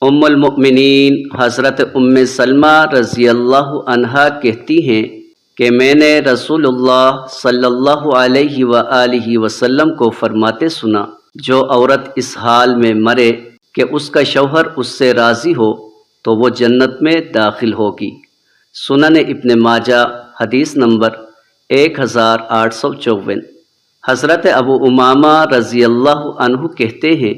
ام المؤمنین حضرت ام سلمہ رضی اللہ عنہا کہتی ہیں کہ میں نے رسول اللہ صلی اللہ علیہ وآلہ وسلم کو فرماتے سنا، جو عورت اس حال میں مرے کہ اس کا شوہر اس سے راضی ہو تو وہ جنت میں داخل ہوگی۔ سنن ابن ماجہ حدیث نمبر 1854۔ حضرت ابو امامہ رضی اللہ عنہ کہتے ہیں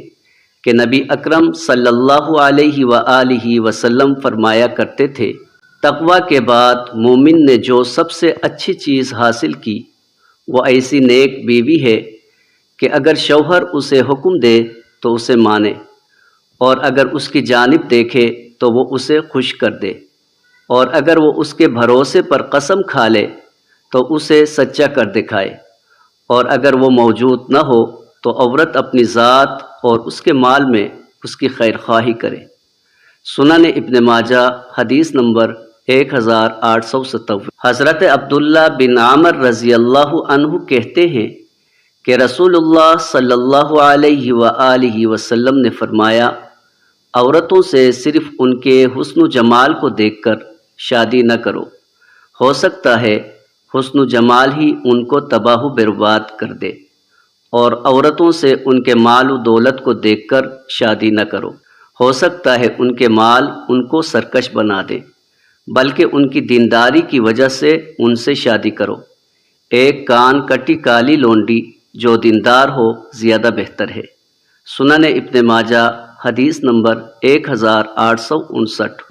کہ نبی اکرم صلی اللہ علیہ وآلہ وسلم فرمایا کرتے تھے، تقویٰ کے بعد مومن نے جو سب سے اچھی چیز حاصل کی وہ ایسی نیک بیوی ہے کہ اگر شوہر اسے حکم دے تو اسے مانے، اور اگر اس کی جانب دیکھے تو وہ اسے خوش کر دے، اور اگر وہ اس کے بھروسے پر قسم کھا لے تو اسے سچا کر دکھائے، اور اگر وہ موجود نہ ہو تو عورت اپنی ذات اور اس کے مال میں اس کی خیر خواہی کرے۔ سنن ابن ماجہ حدیث نمبر 1857۔ حضرت عبداللہ بن عامر رضی اللہ عنہ کہتے ہیں کہ رسول اللہ صلی اللہ علیہ وآلہ وسلم نے فرمایا، عورتوں سے صرف ان کے حسن و جمال کو دیکھ کر شادی نہ کرو، ہو سکتا ہے حسن و جمال ہی ان کو تباہ و برباد کر دے، اور عورتوں سے ان کے مال و دولت کو دیکھ کر شادی نہ کرو، ہو سکتا ہے ان کے مال ان کو سرکش بنا دے، بلکہ ان کی دینداری کی وجہ سے ان سے شادی کرو۔ ایک کان کٹی کالی لونڈی جو دیندار ہو زیادہ بہتر ہے۔ سنن ابن ماجہ حدیث نمبر 1859۔